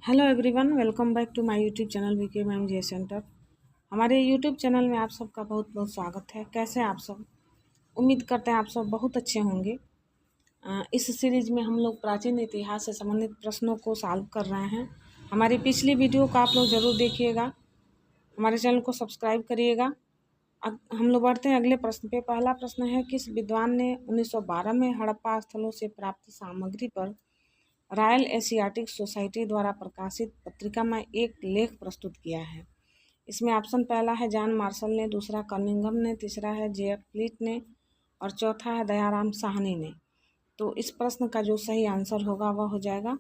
Hello everyone, welcome back to my YouTube channel VK ma'am J centre. हमारे YouTube channel में आप सबका बहुत बहुत स्वागत है। कैसे हैं आप सब? उम्मीद करते हैं आप सब बहुत अच्छे होंगे। इस सीरीज में हम लोग प्राचीन इतिहास से संबंधित प्रश्नों को सॉल्व कर रहे हैं। हमारी पिछली वीडियो को आप लोग ज़रूर देखिएगा, हमारे चैनल को सब्सक्राइब करिएगा। अब हम लोग बढ़ते हैं अगले प्रश्न पे। पहला प्रश्न है, किस विद्वान ने 1912 में हड़प्पा स्थलों से प्राप्त सामग्री पर रॉयल एशियाटिक सोसाइटी द्वारा प्रकाशित पत्रिका में एक लेख प्रस्तुत किया है? इसमें ऑप्शन पहला है जॉन मार्शल ने, दूसरा कनिंघम ने, तीसरा है जे.एफ. फ्लीट ने और चौथा है दयाराम साहनी ने। तो इस प्रश्न का जो सही आंसर होगा वह हो जाएगा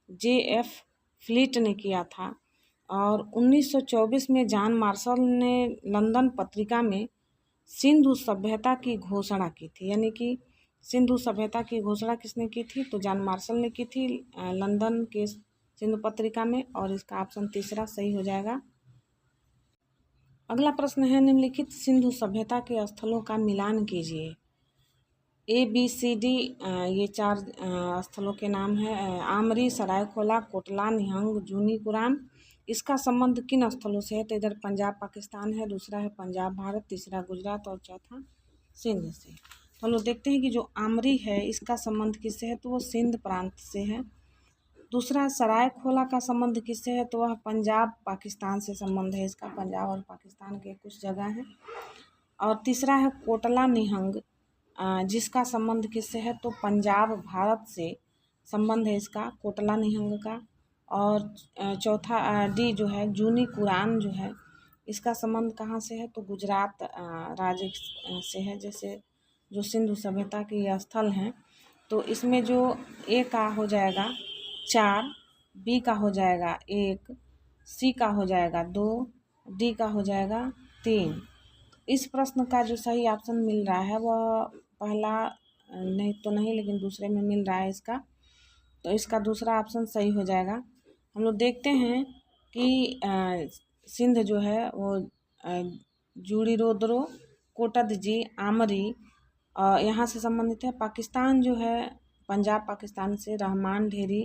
जे.एफ. फ्लीट ने किया था। और 1924 में जॉन मार्शल ने लंदन पत्रिका में सिंधु सभ्यता की घोषणा की थी। यानी कि सिंधु सभ्यता की घोषणा किसने की थी? तो जॉन मार्शल ने की थी लंदन के सिंधु पत्रिका में। और इसका ऑप्शन तीसरा सही हो जाएगा। अगला प्रश्न है, निम्नलिखित सिंधु सभ्यता के स्थलों का मिलान कीजिए। ABCD ये चार स्थलों के नाम है। आमरी, सरायखोला, कोटला, निहंग, जूनी कुरान। इसका संबंध किन स्थलों से है? तो इधर पंजाब पाकिस्तान है, दूसरा है पंजाब भारत, तीसरा गुजरात और चौथा सिंध से। तो लोग देखते हैं कि जो आमरी है इसका संबंध किससे है? तो वो सिंध प्रांत से है। दूसरा सरायखोला का संबंध किससे है? तो वह पंजाब पाकिस्तान से संबंध है इसका, पंजाब और पाकिस्तान के कुछ जगह है। और तीसरा है कोटला निहंग, जिसका संबंध किससे है? तो पंजाब भारत से संबंध है इसका, कोटला निहंग का। और चौथा डी जो है जूनी कुरान जो है, इसका संबंध कहाँ से है? तो गुजरात राज्य से है। जैसे जो सिंधु सभ्यता के ये स्थल हैं, तो इसमें जो ए का हो जाएगा 4, बी का हो जाएगा 1, सी का हो जाएगा 2, डी का हो जाएगा 3। इस प्रश्न का जो सही ऑप्शन मिल रहा है वह पहला नहीं तो नहीं, लेकिन दूसरे में मिल रहा है इसका। तो इसका दूसरा ऑप्शन सही हो जाएगा। हम लोग देखते हैं कि सिंध जो है वो जूड़ी रोद्रो, कोटदजी, आमरी यहाँ से संबंधित है। पाकिस्तान जो है पंजाब पाकिस्तान से रहमान ढेरी,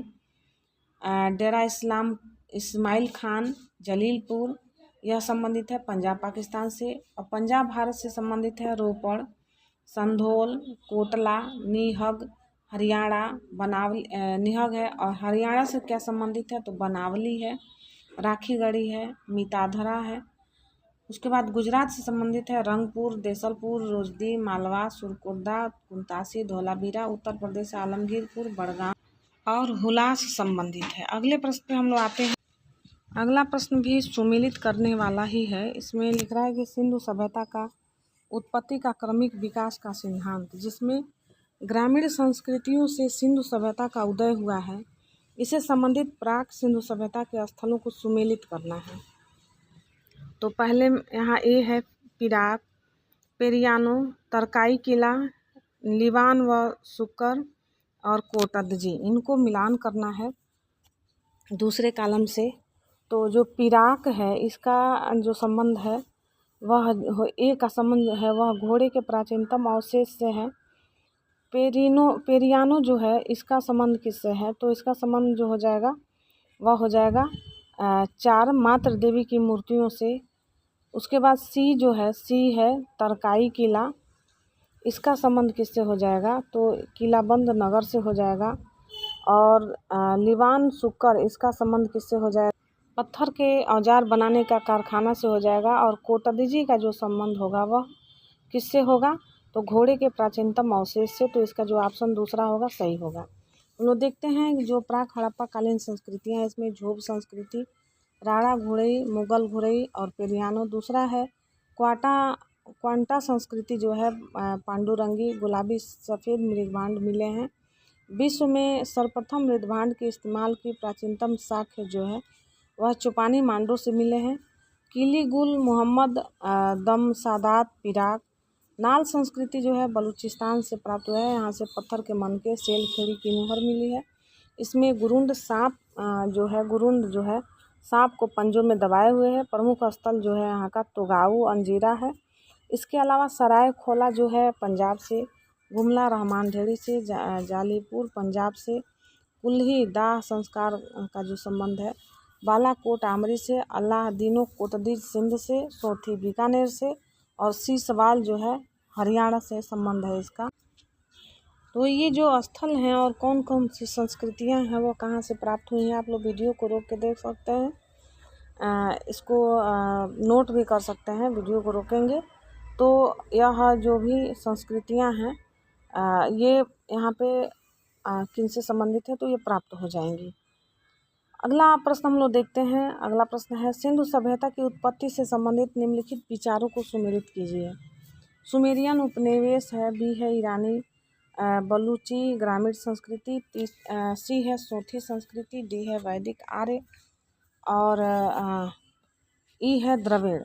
डेरा इस्लाम इस्माइल खान, जलीलपुर यह संबंधित है पंजाब पाकिस्तान से। और पंजाब भारत से संबंधित है रोपड़, संधोल, कोटला, निहंग, हरियाणा, बनावली। निहंग है और हरियाणा से क्या संबंधित है? तो बनावली है, राखीगढ़ी है, मिताधरा है। उसके बाद गुजरात से संबंधित है रंगपुर, देसलपुर, रोजदी, मालवा, सुरकुर्दा, कुंतासी, धोलावीरा। उत्तर प्रदेश आलमगीरपुर, बड़गाम और हुला से संबंधित है। अगले प्रश्न पे हम लोग आते हैं। अगला प्रश्न भी सुमेलित करने वाला ही है। इसमें लिख रहा है कि सिंधु सभ्यता का उत्पत्ति का क्रमिक विकास का सिद्धांत, जिसमें ग्रामीण संस्कृतियों से सिंधु सभ्यता का उदय हुआ है, इसे संबंधित प्राक सिंधु सभ्यता के स्थलों को सुमेलित करना है। तो पहले यहाँ ए है पिराक, पेरियानो, तरकाई किला, लिवान व सुकर और कोटदजी। इनको मिलान करना है दूसरे कॉलम से। तो जो पिराक है इसका जो संबंध है वह ए का संबंध है वह घोड़े के प्राचीनतम अवशेष से है। पेरियानो जो है इसका संबंध किससे है? तो इसका संबंध जो हो जाएगा वह हो जाएगा 4 मात्र देवी की मूर्तियों से। उसके बाद सी जो है, सी है तरकाई किला, इसका संबंध किससे हो जाएगा? तो किलाबंद नगर से हो जाएगा। और लिवान सुकर, इसका संबंध किससे हो जाएगा? पत्थर के औजार बनाने का कारखाना से हो जाएगा। और कोटदजी का जो संबंध होगा वह किससे होगा? तो घोड़े के प्राचीनतम अवशेष से। तो इसका जो ऑप्शन दूसरा होगा सही होगा। हम लोग देखते हैं जो प्राक हड़प्पा कालीन संस्कृतियाँ हैं, इसमें झोब संस्कृति, राणा घोड़ई, मुगल घोड़ई और पेरियानो। दूसरा है क्वांटा संस्कृति जो है पांडुरंगी, गुलाबी सफ़ेद मृदभांड मिले हैं। विश्व में सर्वप्रथम मृदभांड के इस्तेमाल की प्राचीनतम साक्ष्य जो है वह चुपानी मांडो से मिले हैं। किली गुल मोहम्मद दम सादात पिराक। नाल संस्कृति जो है बलूचिस्तान से प्राप्त हुआ है, यहाँ से पत्थर के मनके, सेल खेड़ी की मुहर मिली है। इसमें गुरुंड सांप जो है सांप को पंजों में दबाए हुए है। प्रमुख स्थल जो है यहाँ का तोगाऊ अंजीरा है। इसके अलावा सरायखोला जो है पंजाब से, गुमला रहमान ढेरी से, जालीपुर पंजाब से, कुल्ही दाह संस्कार का जो संबंध है, बालाकोट आमरी से, अल्लादीनो कोटदीज सिंध से, चौथी बीकानेर से, और सीसवाल जो है हरियाणा से संबंध है इसका। तो ये जो स्थल हैं और कौन कौन सी संस्कृतियां हैं वो कहाँ से प्राप्त हुई हैं, आप लोग वीडियो को रोक के देख सकते हैं। इसको नोट भी कर सकते हैं, वीडियो को रोकेंगे तो यह जो भी संस्कृतियां हैं ये यहाँ पे किन से संबंधित है तो ये प्राप्त हो जाएंगी। अगला प्रश्न हम लोग देखते हैं। अगला प्रश्न है, सिंधु सभ्यता की उत्पत्ति से संबंधित निम्नलिखित विचारों को सुमेलित कीजिए। सुमेरियन उपनिवेश है, बी है ईरानी बलूची ग्रामीण संस्कृति, सी है सोथी संस्कृति, डी है वैदिक आर्य, और ई है द्रविड़।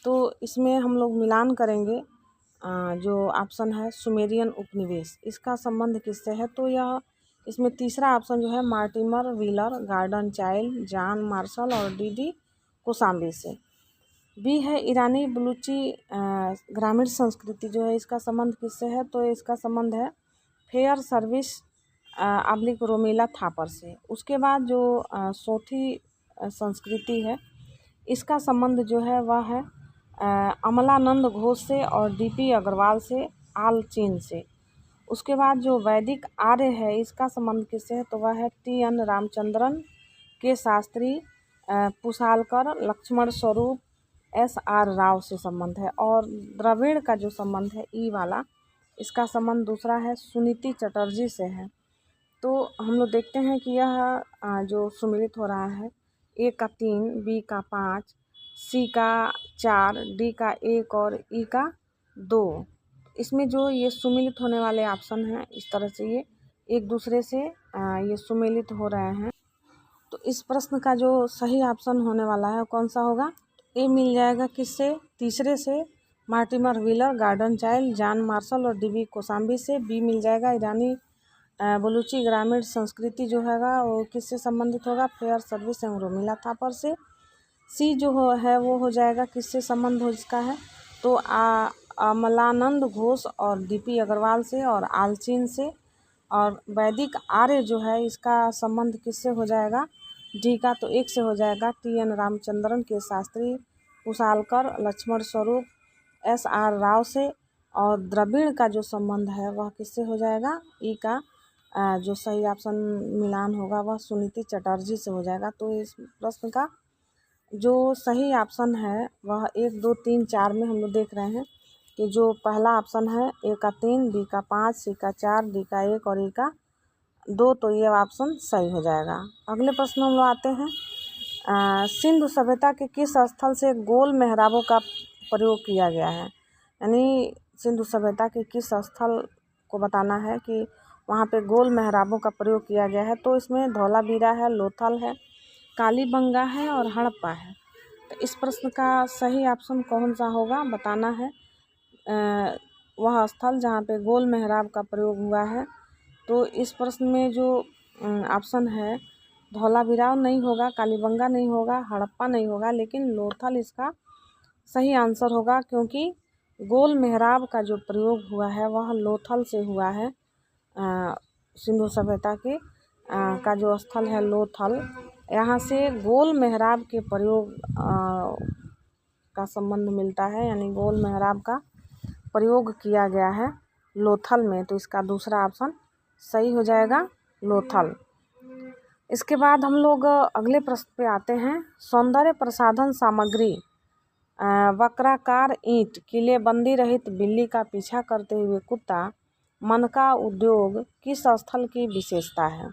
तो इसमें हम लोग मिलान करेंगे। जो ऑप्शन है सुमेरियन उपनिवेश, इसका संबंध किससे है तो यह इसमें तीसरा ऑप्शन जो है Mortimer wheeler, garden child, John Marshall और डी कोसाम्बी से। बी है ईरानी बलूची ग्रामीण संस्कृति जो है, इसका संबंध किससे है तो इसका संबंध है fair service oblique Romila Thapar से। उसके बाद जो सोथी संस्कृति है, इसका संबंध जो है वह है अमलानंद घोष से और डीपी अग्रवाल से, आल चीन से। उसके बाद जो वैदिक आर्य है, इसका संबंध किससे है तो वह है टी.एन. रामचंद्रन के शास्त्री, पुसालकर, लक्ष्मण स्वरूप, एस.आर. राव से संबंध है। और द्रविड़ का जो संबंध है ई वाला, इसका संबंध दूसरा है सुनीति चटर्जी से है। तो हम लोग देखते हैं कि यह जो सुमिलित हो रहा है, ए का 3, बी का 5, सी का 4, डी का 1 और ई का 2। इसमें जो ये सुमिलित होने वाले ऑप्शन हैं, इस तरह से ये एक दूसरे से ये सुमेलित हो रहे हैं। तो इस प्रश्न का जो सही ऑप्शन होने वाला है कौन सा होगा, ए मिल जाएगा किससे, तीसरे से Mortimer wheeler, garden child, John Marshall और डी कोसाम्बी से। बी मिल जाएगा ईरानी बलूची ग्रामीण संस्कृति जो हैगा वो किससे संबंधित होगा, फेयर सर्विस एवं रोमिला थापर से। सी जो है वो हो जाएगा किससे संबंध हो इसका है तो अमलानंद घोष और डीपी अग्रवाल से और आलचीन से। और वैदिक आर्य जो है इसका संबंध किससे हो जाएगा, डी का तो 1 से हो जाएगा टी.एन. रामचंद्रन के शास्त्री, कुशालकर, लक्ष्मण स्वरूप, एस.आर. राव से। और द्रविड़ का जो संबंध है वह किससे हो जाएगा, ई का जो सही ऑप्शन मिलान होगा वह सुनीति चटर्जी से हो जाएगा। तो इस प्रश्न का जो सही ऑप्शन है वह 1, 2, 3, 4 में हम लोग देख रहे हैं कि जो पहला ऑप्शन है ए का 3, बी का 5, सी का 4, डी का 1 और ई का 2, तो ये ऑप्शन सही हो जाएगा। अगले प्रश्न हम लोग आते हैं। सिंधु सभ्यता के किस स्थल से गोल मेहराबों का प्रयोग किया गया है, यानी सिंधु सभ्यता के किस स्थल को बताना है कि वहाँ पे गोल मेहराबों का प्रयोग किया गया है। तो इसमें धौलावीरा है, लोथल है, कालीबंगा है और हड़प्पा है। तो इस प्रश्न का सही ऑप्शन कौन सा होगा बताना है। वह स्थल जहाँ पे गोल मेहराब का प्रयोग हुआ है। तो इस प्रश्न में जो ऑप्शन है धौलावीरा नहीं होगा, कालीबंगा नहीं होगा, हड़प्पा नहीं होगा, लेकिन लोथल इसका सही आंसर होगा, क्योंकि गोल मेहराब का जो प्रयोग हुआ है वह लोथल से हुआ है। सिंधु सभ्यता के का जो स्थल है लोथल, यहाँ से गोल मेहराब के प्रयोग का संबंध मिलता है, यानी गोल मेहराब का प्रयोग किया गया है लोथल में। तो इसका दूसरा ऑप्शन सही हो जाएगा, लोथल। इसके बाद हम लोग अगले प्रश्न पे आते हैं। सौंदर्य प्रसाधन सामग्री वक्राकार ईंट, किलेबंदी रहित बिल्ली का पीछा करते हुए कुत्ता, मनका उद्योग किस स्थल की विशेषता है,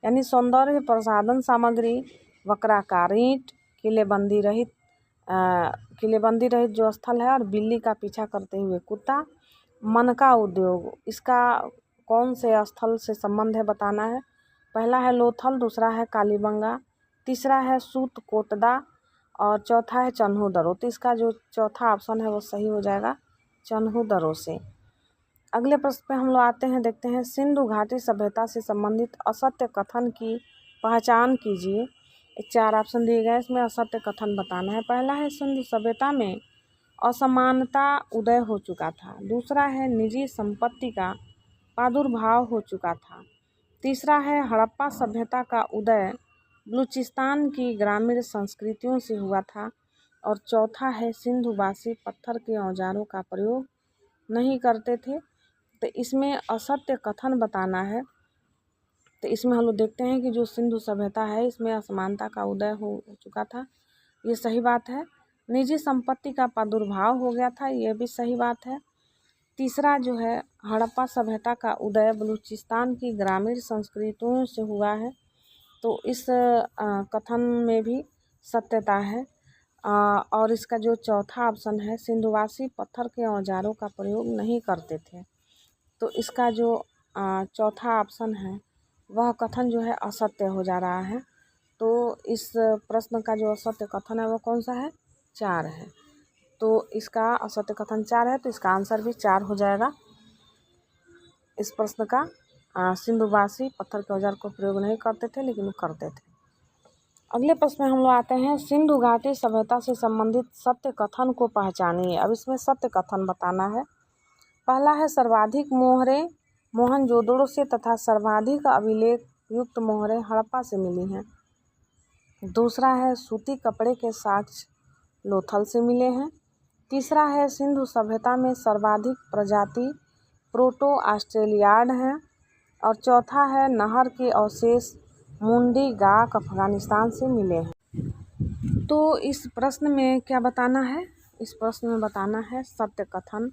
यानी सौंदर्य प्रसाधन सामग्री वक्राकार ईंट, किलेबंदी रहित जो स्थल है और बिल्ली का पीछा करते हुए कुत्ता, मनका उद्योग, इसका कौन से स्थल से संबंध है बताना है। पहला है लोथल, दूसरा है कालीबंगा, तीसरा है सूत कोटदा और चौथा है चन्हू दरो। तो इसका जो चौथा ऑप्शन है वो सही हो जाएगा, चन्हू दरो से। अगले प्रश्न पे हम लोग आते हैं, देखते हैं। सिंधु घाटी सभ्यता से संबंधित असत्य कथन की पहचान कीजिए। 4 ऑप्शन दिए गए, इसमें असत्य कथन बताना है। पहला है सिंधु सभ्यता में असमानता उदय हो चुका था, दूसरा है निजी संपत्ति का प्रादुर्भाव हो चुका था, तीसरा है हड़प्पा सभ्यता का उदय बलूचिस्तान की ग्रामीण संस्कृतियों से हुआ था। और चौथा है सिंधुवासी पत्थर के औजारों का प्रयोग नहीं करते थे। तो इसमें असत्य कथन बताना है। तो इसमें हम लोग देखते हैं कि जो सिंधु सभ्यता है इसमें असमानता का उदय हो चुका था, ये सही बात है। निजी संपत्ति का प्रादुर्भाव हो गया था, ये भी सही बात है। तीसरा जो है हड़प्पा सभ्यता का उदय बलूचिस्तान की ग्रामीण संस्कृतियों से हुआ है, तो इस कथन में भी सत्यता है। और इसका जो चौथा ऑप्शन है सिंधुवासी पत्थर के औजारों का प्रयोग नहीं करते थे, तो इसका जो चौथा ऑप्शन है वह कथन जो है असत्य हो जा रहा है। तो इस प्रश्न का जो असत्य कथन है वो कौन सा है? 4 है। तो इसका असत्य कथन 4 है, तो इसका आंसर भी 4 हो जाएगा इस प्रश्न का। सिंधुवासी पत्थर के औजार को प्रयोग नहीं करते थे लेकिन वो करते थे। अगले प्रश्न में हम लोग आते हैं सिंधु घाटी सभ्यता से संबंधित सत्य कथन को पहचानिए। अब इसमें सत्य कथन बताना है। पहला है सर्वाधिक मोहरें मोहनजोदड़ो से तथा सर्वाधिक अभिलेख युक्त मोहरें हड़प्पा से मिली हैं। दूसरा है सूती कपड़े के साक्ष्य लोथल से मिले हैं। तीसरा है सिंधु सभ्यता में सर्वाधिक प्रजाति प्रोटो ऑस्ट्रेलियाड हैं। और चौथा है नहर के अवशेष मुंडी गाक अफगानिस्तान से मिले हैं। तो इस प्रश्न में क्या बताना है? इस प्रश्न में बताना है सत्य कथन।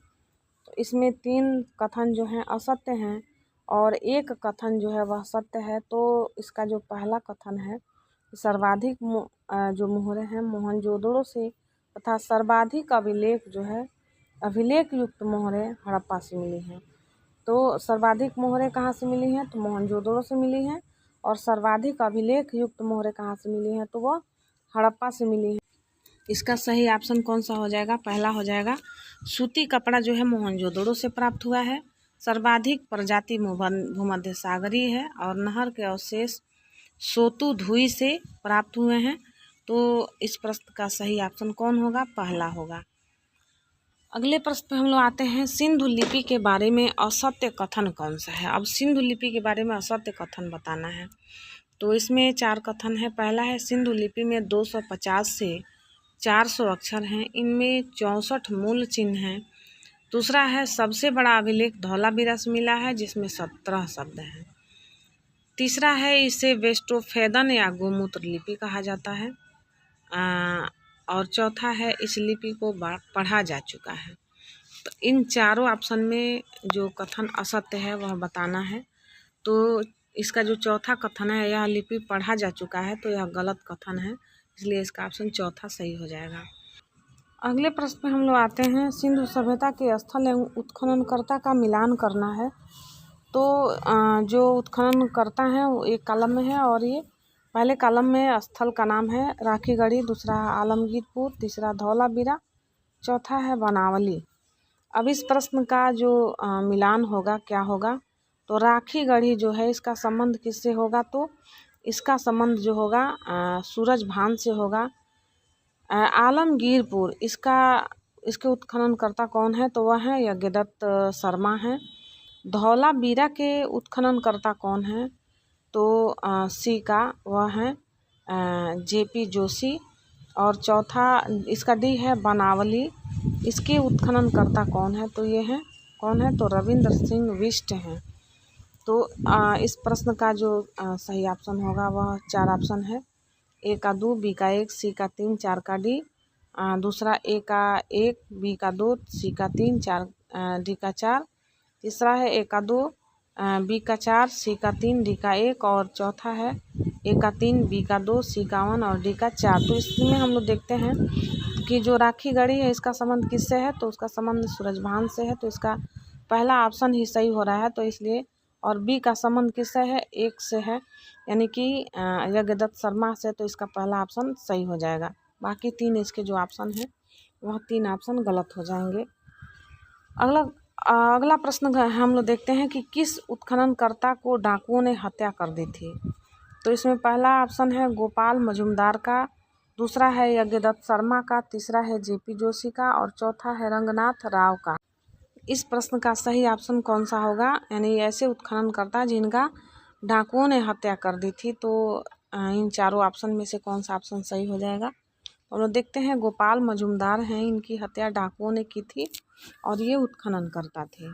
तो इसमें 3 कथन जो हैं असत्य हैं और एक कथन जो है वह सत्य है। तो इसका जो पहला कथन है सर्वाधिक जो मोहरें हैं मोहनजोदड़ो से तथा सर्वाधिक अभिलेख जो है अभिलेख युक्त मोहरें हड़प्पा से मिली हैं। तो सर्वाधिक मोहरें कहाँ से मिली हैं? तो मोहनजोदड़ो से मिली हैं। और सर्वाधिक अभिलेख युक्त मोहरें कहाँ से मिली हैं? तो वह हड़प्पा से मिली हैं। इसका सही ऑप्शन कौन सा हो जाएगा? पहला हो जाएगा सूती कपड़ा जो है मोहनजोदड़ो से प्राप्त हुआ है। सर्वाधिक प्रजाति भूमध्य सागरीय है और नहर के अवशेष सोतु धुई से प्राप्त हुए हैं। तो इस प्रश्न का सही ऑप्शन कौन होगा? पहला होगा। अगले प्रश्न पे हम लोग आते हैं सिंधु लिपि के बारे में असत्य कथन कौन सा है। अब सिंधु लिपि के बारे में असत्य कथन बताना है। तो इसमें 4 कथन है। पहला है सिंधु लिपि में 250 से 400 अक्षर हैं, इनमें 64 मूल चिन्ह हैं। दूसरा है सबसे बड़ा अभिलेख धौलावीरा से मिला है जिसमें 17 शब्द हैं। तीसरा है इसे वेस्टोफेदन या गोमूत्र लिपि कहा जाता है। और चौथा है इस लिपि को पढ़ा जा चुका है। तो इन चारों ऑप्शन में जो कथन असत्य है वह बताना है। तो इसका जो चौथा कथन है यह लिपि पढ़ा जा चुका है, तो यह गलत कथन है, इसलिए इसका ऑप्शन चौथा सही हो जाएगा। अगले प्रश्न में हम लोग आते हैं सिंधु सभ्यता के स्थल एवं उत्खननकर्ता का मिलान करना है। तो जो उत्खननकर्ता है वो एक कॉलम में है और ये पहले कॉलम में स्थल का नाम है राखीगढ़ी, दूसरा आलमगीरपुर, तीसरा धौलावीरा, चौथा है बनावली। अब इस प्रश्न का जो मिलान होगा क्या होगा? तो राखीगढ़ी जो है इसका संबंध किससे होगा? तो इसका संबंध जो होगा सूरजभान से होगा। आलमगीरपुर इसके उत्खननकर्ता कौन है? तो वह है यज्ञदत्त शर्मा हैं। धौलावीरा के उत्खननकर्ता कौन है? तो सी का वह है जेपी जोशी। और चौथा इसका डी है बनावली, इसके उत्खननकर्ता कौन है? तो ये है कौन है? तो रविंद्र सिंह बिष्ट हैं। तो इस प्रश्न का जो सही ऑप्शन होगा वह 4 ऑप्शन है। ए का 2, बी का 1, सी का 3, 4 का डी। दूसरा ए का 1, बी का 2, सी का 3, 4 डी का 4। तीसरा है ए का 2, बी का 4, सी का 3, डी का 1। और चौथा है ए का 3, बी का 2, सी का 1 और डी का 4। तो इसमें हम लोग देखते हैं कि जो राखीगढ़ी है इसका संबंध किससे है? तो उसका संबंध सूरजभान से है, तो इसका पहला ऑप्शन ही सही हो रहा है, तो इसलिए। और बी का संबंध किससे है? 1 से है, यानी कि यज्ञदत्त शर्मा से, तो इसका पहला ऑप्शन सही हो जाएगा। बाकी 3 इसके जो ऑप्शन है वह 3 ऑप्शन गलत हो जाएंगे। अगला प्रश्न हम लोग देखते हैं कि किस उत्खननकर्ता को डाकुओं ने हत्या कर दी थी। तो इसमें पहला ऑप्शन है गोपाल मजुमदार का, दूसरा है यज्ञदत्त शर्मा का, तीसरा है जेपी जोशी का और चौथा है रंगनाथ राव का। इस प्रश्न का सही ऑप्शन कौन सा होगा? यानी ऐसे उत्खननकर्ता जिनका डाकुओं ने हत्या कर दी थी। तो इन चारों ऑप्शन में से कौन सा ऑप्शन सही हो जाएगा? तो हम लोग देखते हैं, गोपाल मजुमदार हैं, इनकी हत्या डाकुओं ने की थी और ये उत्खनन करता थे।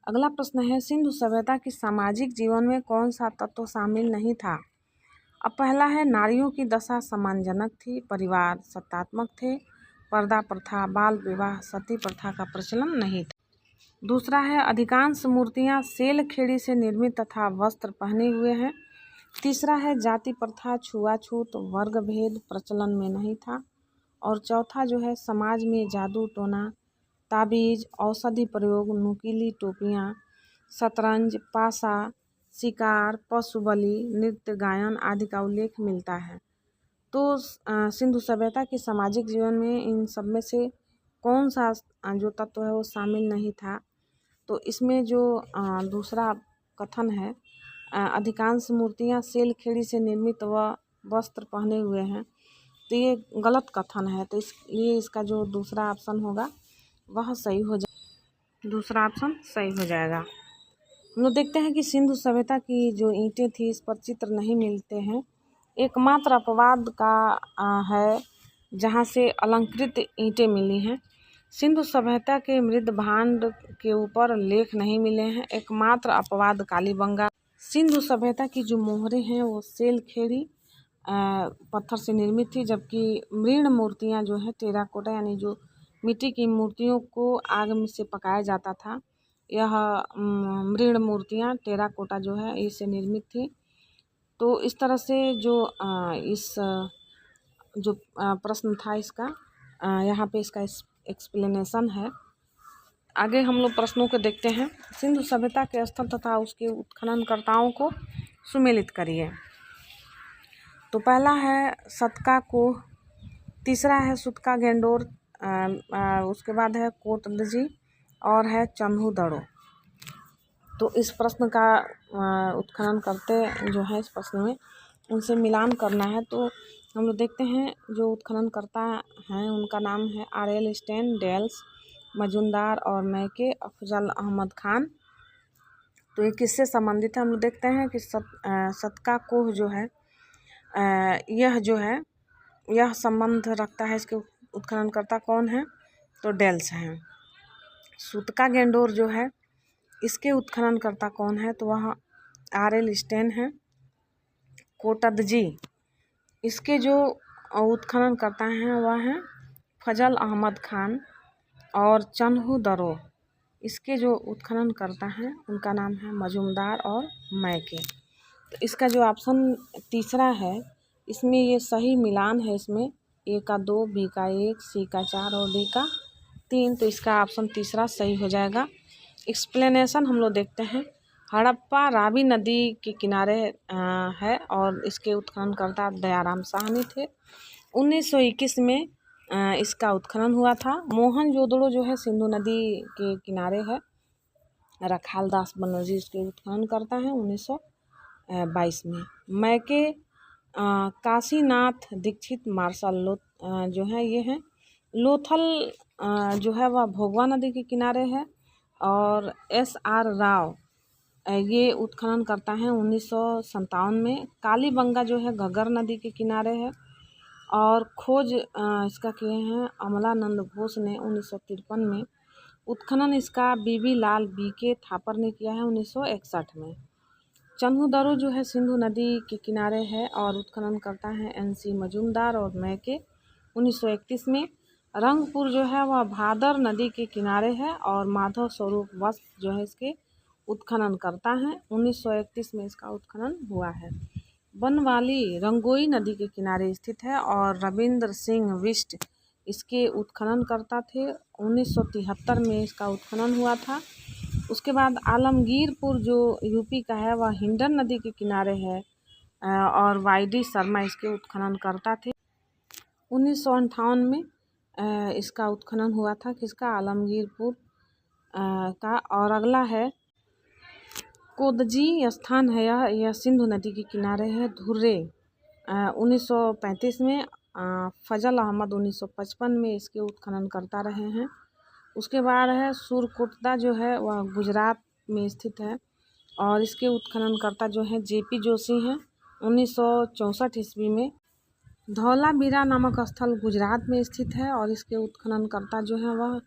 अगला प्रश्न है, सिंधु सभ्यता की सामाजिक जीवन में कौन सा तत्व शामिल नहीं था? अब पहला है, नारियों की दशा सम्मानजनक थी, परिवार सत्तात्मक थे, पर्दा प्रथा, बाल विवाह, सती प्रथा का प्रचलन नहीं था। दूसरा है, अधिकांश मूर्तियां सेल खेड़ी से निर्मित तथा वस्त्र पहने हुए हैं। तीसरा है, जाति प्रथा, छुआछूत, वर्ग भेद प्रचलन में नहीं था। और चौथा जो है, समाज में जादू टोना, ताबीज, औषधि प्रयोग, नुकीली टोपियाँ, शतरंज, पासा, शिकार, पशु बलि, नृत्य गायन आदि का उल्लेख मिलता है। तो सिंधु सभ्यता के सामाजिक जीवन में इन सब में से कौन सा जो तत्व है वो शामिल नहीं था? तो इसमें जो दूसरा कथन है, अधिकांश मूर्तियां सेल खेड़ी से निर्मित व वस्त्र पहने हुए हैं, तो ये गलत कथन है। तो इसलिए इसका जो दूसरा ऑप्शन होगा वह सही हो जाए, दूसरा ऑप्शन सही हो जाएगा। हम लोग देखते हैं कि सिंधु सभ्यता की जो ईंटें थी इस पर चित्र नहीं मिलते हैं। एकमात्र अपवाद का है जहाँ से अलंकृत ईंटें मिली हैं। सिंधु सभ्यता के मृद भांड के ऊपर लेख नहीं मिले हैं। एकमात्र अपवाद कालीबंगा। सिंधु सभ्यता की जो मोहरें हैं वो सेल खेड़ी पत्थर से निर्मित थी, जबकि मृण मूर्तियाँ जो है टेराकोटा यानी जो मिट्टी की मूर्तियों को आग में से पकाया जाता था, यह मृण मूर्तियाँ टेराकोटा जो है इससे निर्मित थी। तो इस तरह से जो इस जो प्रश्न था इसका यहाँ पे इसका एक्सप्लेनेशन है। आगे हम लोग प्रश्नों को देखते हैं। सिंधु सभ्यता के स्थल तथा उसके उत्खननकर्ताओं को सुमेलित करिए। तो पहला है सतका कोह, तीसरा है सुतका गेंडोर, उसके बाद है कोटदजी और है चन्हू दड़ो। तो इस प्रश्न का उत्खनन करते जो है इस प्रश्न में उनसे मिलान करना है। तो हम लोग देखते हैं जो उत्खनन करता हैं उनका नाम है आर.एल. स्टेन, डेल्स, मजुमदार और मैके अफजल अहमद खान। तो ये किससे संबंधित है? हम लोग देखते हैं कि सतका कोह जो है यह जो है यह संबंध रखता है, इसके उत्खननकर्ता कौन है? तो डेल्स हैं। सुतका गेंडोर जो है इसके उत्खननकर्ता कौन है? तो वह आर.एल. स्टेन है। कोटदजी इसके जो उत्खनन करता हैं वह हैं फजल अहमद खान। और चन्हू दरो इसके जो उत्खनन करता है उनका नाम है मजुमदार और मैके। तो इसका जो ऑप्शन तीसरा है इसमें ये सही मिलान है। इसमें ए का 2, बी का 1, सी का 4 और डी का 3। तो इसका ऑप्शन तीसरा सही हो जाएगा। एक्सप्लेनेशन हम लोग देखते हैं। हड़प्पा रावी नदी के किनारे है और इसके उत्खननकर्ता दयाराम साहनी थे। 1921 में इसका उत्खनन हुआ था। मोहनजोदड़ो जो है सिंधु नदी के किनारे है। रखाल दास बनर्जी इसके उत्खनन करता है 1922 में। मैके काशीनाथ दीक्षित मार्शल जो है ये है। लोथल जो है वह भोगवा नदी के किनारे है। और S.R. राव ये उत्खनन करता है 1957 में। कालीबंगा जो है घग्गर नदी के किनारे है और खोज इसका किए हैं अमलानंद घोष ने 1953 में। उत्खनन इसका बीबी लाल बीके थापर ने किया है 1961 में। चन्हू दरो जो है सिंधु नदी के किनारे है और उत्खनन करता है N.C. मजुमदार और मैके 1931 में। रंगपुर जो है वह भादर नदी के किनारे है और माधव स्वरूप वस्त्र जो है इसके उत्खनन करता है 1931 में इसका उत्खनन हुआ है। बनवाली रंगोई नदी के किनारे स्थित है और रविंद्र सिंह बिष्ट इसके उत्खनन करता थे। 1973 में इसका उत्खनन हुआ था। उसके बाद आलमगीरपुर जो यूपी का है वह हिंडन नदी के किनारे है और वाई.डी. शर्मा इसके उत्खनन करता थे। 1958 में इसका उत्खनन हुआ था किसका? आलमगीरपुर का। और अगला है कोदजी स्थान है यह सिंधु नदी के किनारे है। धुर्रे 1935 में। फजल अहमद 1955 में इसके उत्खनन करता रहे हैं। उसके बाद है सुरकोटदा जो है वह गुजरात में स्थित है और इसके उत्खननकर्ता जो हैं जेपी जोशी हैं। 1964 ईस्वी में धौलावीरा नामक स्थल गुजरात में स्थित है और इसके उत्खननकर्ता जो हैं वह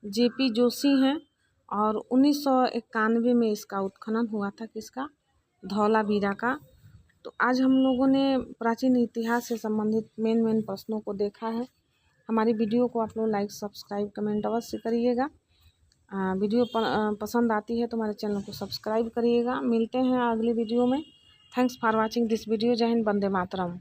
जेपी जोशी हैं। और 1991 में इसका उत्खनन हुआ था, किसका? धौलावीरा का। तो आज हम लोगों ने प्राचीन इतिहास से संबंधित मेन प्रश्नों को देखा है। हमारी वीडियो को आप लोग लाइक, सब्सक्राइब, कमेंट अवश्य करिएगा। वीडियो पसंद आती है तो हमारे चैनल को सब्सक्राइब करिएगा। मिलते हैं अगली वीडियो में। Thanks for watching this video. जय हिंद, वंदे मातरम।